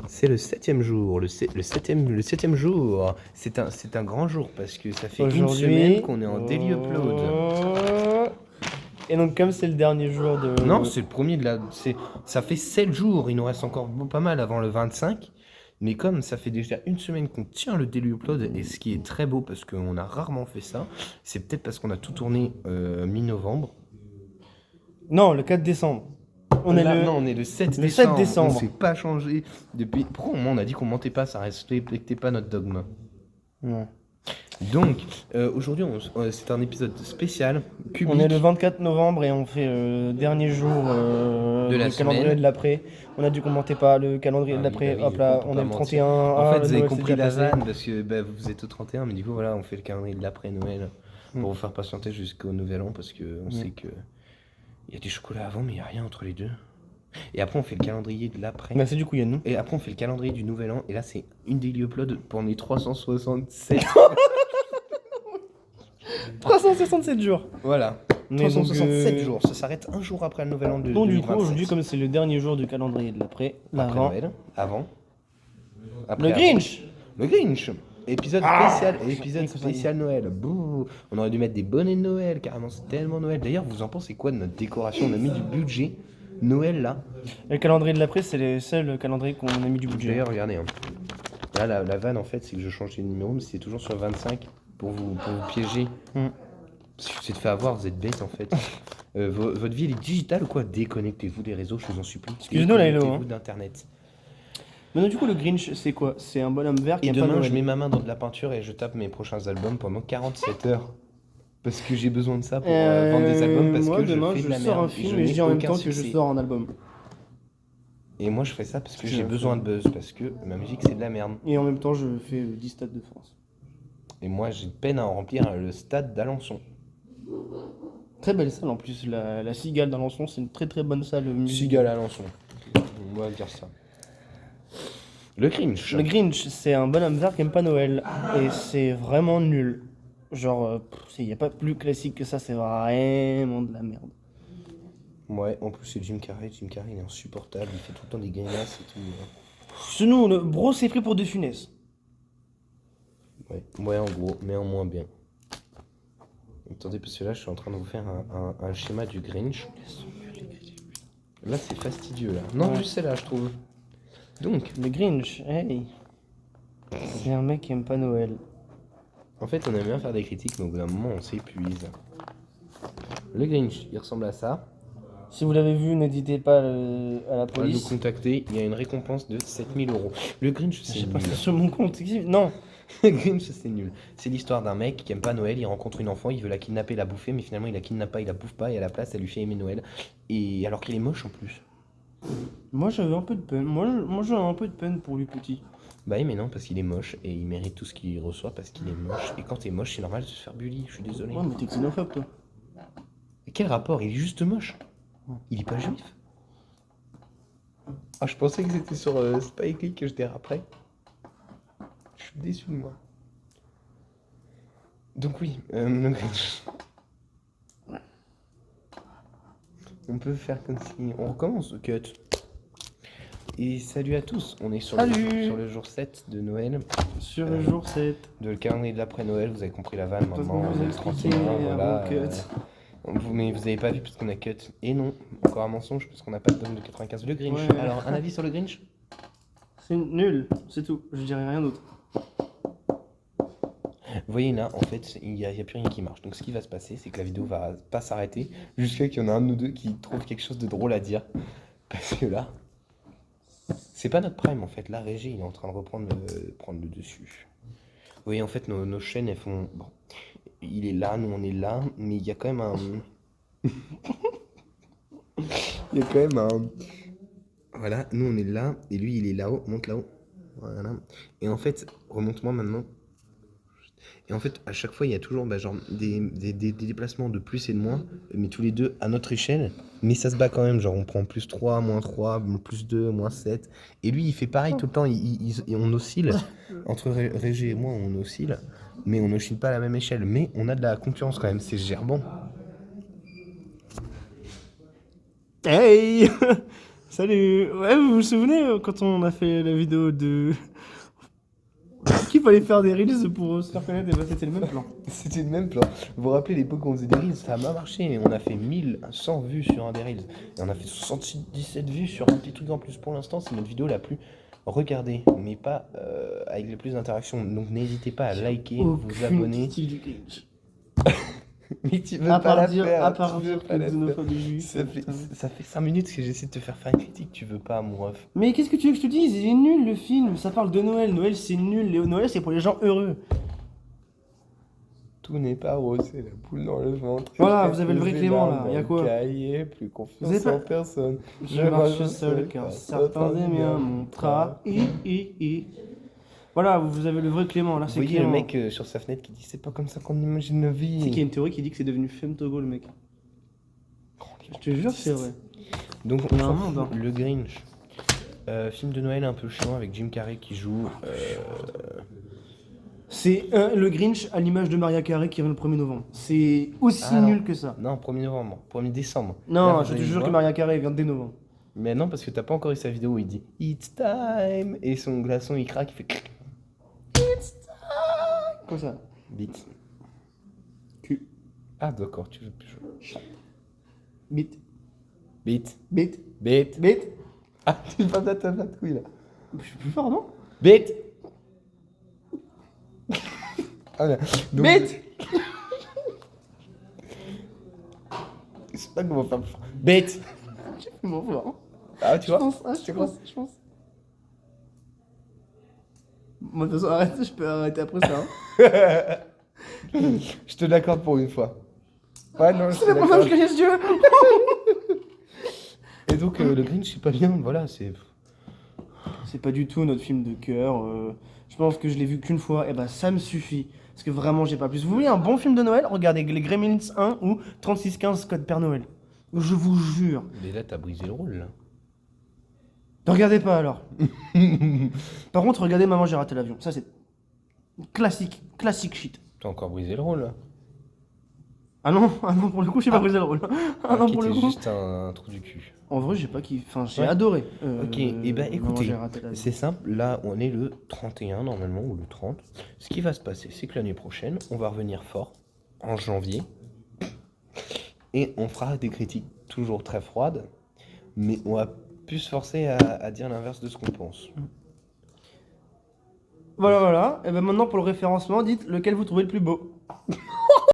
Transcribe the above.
C'est le 7e jour, le septième jour. C'est un grand jour parce que ça fait une Aujourd'hui, semaine qu'on est en daily upload. Et donc comme c'est le dernier jour de... Non, c'est le premier ça fait 7 jours, il nous reste encore pas mal avant le 25. Mais comme ça fait déjà une semaine qu'on tient le daily upload, et ce qui est très beau parce qu'on a rarement fait ça, c'est peut-être parce qu'on a tout tourné mi-novembre. Non, le 4 décembre. Non, on est le 7 le 7 décembre. décembre. On s'est pas changé depuis. Pourquoi on a dit qu'on mentait pas, ça respectait pas notre dogme. Ouais. Donc, aujourd'hui, c'est un épisode spécial, public. On est le 24 novembre et on fait le dernier jour De la du calendrier semaine. de l'après. On a dit qu'on mentait pas, le calendrier de l'après, hop là, on est le 31. En fait, le vous avez Noël, compris c'est la déjà passé. vanne parce que vous êtes au 31, mais du coup, voilà, on fait le calendrier de l'après-Noël pour vous faire patienter jusqu'au Nouvel An parce qu'on sait que il y a des chocolats avant, mais il n'y a rien entre les deux. Et après, on fait le calendrier de l'après. Bah c'est du coup, il y a nous. Et après, on fait le calendrier du Nouvel An. Et là, c'est une daily upload pour les 367. 367 jours. Voilà. Mais 367 donc, jours. Ça s'arrête un jour après le Nouvel An de Donc du coup, 2027. aujourd'hui, comme c'est le dernier jour du calendrier de l'après, Après l'avant, Noël. Avant. le Après, Grinch. Le Grinch. Épisode spécial Noël. Bouh. On aurait dû mettre des bonnets de Noël, carrément, c'est tellement Noël. D'ailleurs, vous en pensez quoi de notre décoration? On a mis du budget Noël là. Le calendrier de l'après, c'est le seul calendrier qu'on a mis du budget. D'ailleurs, regardez. Hein. Là, la vanne, en fait, c'est que je change les numéros, mais c'est toujours sur le 25 pour vous piéger. Parce que vous êtes fait avoir, vous êtes bête en fait. Votre vie, elle est digitale ou quoi? Déconnectez-vous des réseaux, je vous en supplie. Excusez-nous, là, Hello, Déconnectez-vous hein. d'Internet. Mais donc, du coup, le Grinch, c'est quoi? C'est un bonhomme vert qui Et aime pas demain, Noël. je mets ma main dans de la peinture et je tape mes prochains albums pendant 47 heures. Parce que j'ai besoin de ça pour vendre des albums parce moi, que demain, je fais de la sors merde. un film et je n'ai dis en même aucun temps que je succès. sors un album. Et moi, je fais ça parce que que j'ai je besoin fais. de buzz, parce que ma musique, c'est de la merde. Et en même temps, je fais 10 stades de France. Et moi, j'ai peine à en remplir le stade d'Alençon. Très belle salle en plus, la Cigale d'Alençon, c'est une très très bonne salle musicale. Cigale Alençon. On va dire ça. Le Grinch. Le Grinch, c'est un bonhomme vert qui aime pas Noël. Et c'est vraiment nul. Genre, il n'y a pas plus classique que ça, c'est vraiment de la merde. Ouais, en plus c'est Jim Carrey. Jim Carrey, il est insupportable. Il fait tout le temps des grimaces et tout. Sinon, le bro, c'est pris pour De Funès. Ouais, en gros, mais en moins bien. Attendez, parce que là, je suis en train de vous faire un schéma du Grinch. Là, c'est fastidieux, là. Non, Ouais. juste celle-là, je trouve. Donc, Le Grinch, hey. C'est un mec qui aime pas Noël. en fait, on aime bien faire des critiques, mais au bout d'un moment, on s'épuise. Le Grinch, il ressemble à ça. Si vous l'avez vu, n'hésitez pas à la À nous police. contacter, il y a une récompense de 7000 €. Le Grinch, c'est J'ai pas nul. ça sur mon compte. Non. Le Grinch, c'est nul. C'est l'histoire d'un mec qui aime pas Noël, il rencontre une enfant, il veut la kidnapper, la bouffer, mais finalement il la kidnappe pas, il la bouffe pas, et à la place, elle lui fait aimer Noël. Et alors qu'il est moche en plus. Moi, j'avais un peu de peine. Moi j'avais un peu de peine pour lui petit. Bah oui, mais non, parce qu'il est moche, et il mérite tout ce qu'il reçoit parce qu'il est moche. Et quand t'es moche, c'est normal de se faire bully, je suis désolé. Ouais, mais t'es xénophobe, toi. Et quel rapport? Il est juste moche. Il est pas juif. Ah, je pensais que c'était sur Spike Lee que je déraperais. Je suis déçu de moi. Donc oui, le Grinch. On peut faire comme si... On recommence au cut. Et salut à tous, on est sur le jour 7 de Noël. Sur le jour 7. De le calendrier de l'après-Noël, vous avez compris la vanne Parce maintenant. qu'on vous On est a le expliqué 31, voilà. avant cut. Mais vous avez pas vu parce qu'on a cut. Et non, encore un mensonge parce qu'on n'a pas de dôme de 95. Le Grinch. Ouais. Alors, un avis sur le Grinch? C'est nul, c'est tout. Je dirais rien d'autre. Vous voyez là, en fait, il y a plus rien qui marche. Donc ce qui va se passer, c'est que la vidéo va pas s'arrêter jusqu'à qu'il y en a un de nous deux qui trouve quelque chose de drôle à dire. Parce que là, c'est pas notre prime en fait. La régie, il est en train de prendre le dessus. Vous voyez, en fait, nos chaînes, elles font... Bon, il est là, nous on est là, mais il y a quand même un... il y a quand même un... Voilà, nous on est là, et lui il est là-haut, monte là-haut. Voilà. Et en fait, remonte-moi maintenant. Et en fait, à chaque fois, il y a toujours genre, des déplacements de plus et de moins, mais tous les deux à notre échelle. Mais ça se bat quand même, genre on prend plus 3, moins 3, plus 2, moins 7. Et lui, il fait pareil tout le temps, on oscille. Entre Régé et moi, on oscille, mais on n'oscille pas à la même échelle. Mais on a de la concurrence quand même, c'est gerbant. Hey. Salut. Ouais, vous vous souvenez quand on a fait la vidéo de... qu'il fallait faire des reels pour se faire connaître, et bah c'était le même plan. C'était le même plan. Vous vous rappelez l'époque où on faisait des reels, ça a pas marché. On a fait 1100 vues sur un des reels. Et on a fait 77 vues sur un petit truc en plus. Pour l'instant, c'est notre vidéo la plus regardée, mais pas avec les plus d'interactions. Donc n'hésitez pas à liker, vous abonner. Du cringe. Mais tu veux À pas la part dire, faire. à part tu veux dire pas que la faire. xénophobie juive. Ça fait 5 minutes que j'essaie de te faire une critique, tu veux pas, mon ref. Mais qu'est-ce que tu veux que je te dise? Il est nul le film, ça parle de Noël. Noël c'est nul, Noël c'est pour les gens heureux. Tout n'est pas rose, c'est la poule dans le ventre. Voilà, Je vous avez le vrai fais Clément, larmes là, y a dans quoi? le cahier, plus Vous confiance avez pas- en personne. Je marche seul car certains aiment bien mon tra. Voilà, vous avez le vrai Clément, là Vous c'est voyez Clément. le mec sur sa fenêtre qui dit c'est pas comme ça qu'on imagine la vie. Tu sais qu'il y a une théorie qui dit que c'est devenu Femme Togo le mec. Je te jure que c'est vrai. Donc Il y a on un s'en monde, fout, le Grinch. Film de Noël un peu chiant avec Jim Carrey qui joue. C'est le Grinch à l'image de Maria Carey qui revient le 1er novembre. C'est aussi Ah, non. nul que ça. Non, 1er novembre, 1er décembre. Non, Là, je vous te allez jure que voir. Maria Carey vient dès novembre. Mais non, parce que t'as pas encore eu sa vidéo où il dit It's time et son glaçon il craque, il fait clic. Comme ça. Bite. Cul. Ah d'accord, tu veux plus jouer. Bite. Bite. Bite. Bite. Bite. Ah, tu vas pas ta couille là. Je suis plus fort, non? Bite. Ah, là. Donc, Bite. je sais pas comment faire plus fort. Bite. Je suis moins fort. Ah, tu Je vois pense, Tu crois je pense. Moi, de toute façon, arrête, je peux arrêter après ça. Hein. Je te l'accorde pour une fois. Ouais, non, je te C'est la première fois l'accorde. que je connais ce dieu. Et donc, le Grinch, c'est pas bien, voilà, c'est. C'est pas du tout notre film de cœur. Je pense que je l'ai vu qu'une fois, et bah ça me suffit. Parce que vraiment, j'ai pas plus. Vous voulez un bon film de Noël? Regardez les Gremlins 1 ou 3615 Code Père Noël. Je vous jure. Mais là, t'as brisé le rôle, là. Ne regardez pas alors. Par contre, regardez Maman, j'ai raté l'avion. Ça, c'est classique shit. T'as encore brisé le rôle, là. Ah non, pour le coup, j'ai pas brisé le rôle. Ah non, qui pour le était coup. juste un trou du cul. En vrai, j'ai pas kiffé. Enfin, j'ai Ouais. adoré. Ok, et bah Maman, écoutez, j'ai raté l'avion. c'est simple, là on est le 31 normalement, ou le 30. Ce qui va se passer, c'est que l'année prochaine, on va revenir fort, en janvier, et on fera des critiques toujours très froides, mais on va plus se forcer à dire l'inverse de ce qu'on pense. Voilà. Et ben maintenant, pour le référencement, dites lequel vous trouvez le plus beau.